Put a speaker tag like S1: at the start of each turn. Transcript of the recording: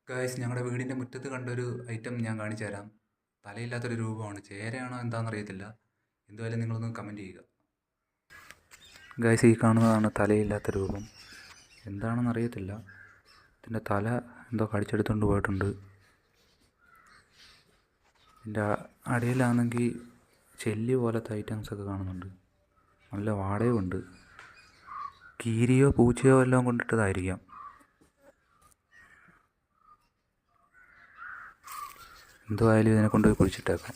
S1: Guys, ഞങ്ങളുടെ വീടിൻ്റെ മുറ്റത്ത് കണ്ടൊരു ഐറ്റം ഞാൻ കാണിച്ചു തരാം. തലയില്ലാത്തൊരു രൂപമാണ്. ചേരയാണോ എന്താണെന്ന് അറിയത്തില്ല. എന്തായാലും നിങ്ങളൊന്ന് കമൻറ്റ് ചെയ്യുക. ഗായ്സ്, ഈ കാണുന്നതാണ് തലയില്ലാത്ത രൂപം. എന്താണെന്ന് അറിയത്തില്ല. ഇതിൻ്റെ തല എന്തോ കടിച്ചെടുത്തുകൊണ്ട് പോയിട്ടുണ്ട്. ഇതിൻ്റെ അടിയിലാണെങ്കിൽ ചെല്ലി പോലത്തെ ഐറ്റംസൊക്കെ കാണുന്നുണ്ട്. നല്ല വാടയുമുണ്ട്. കീരിയോ പൂച്ചയോ എല്ലാം കൊണ്ടിട്ടതായിരിക്കാം. എന്തുവായാലും ഇതിനെ കൊണ്ടുപോയി കുഴിച്ചിട്ടേക്കാം.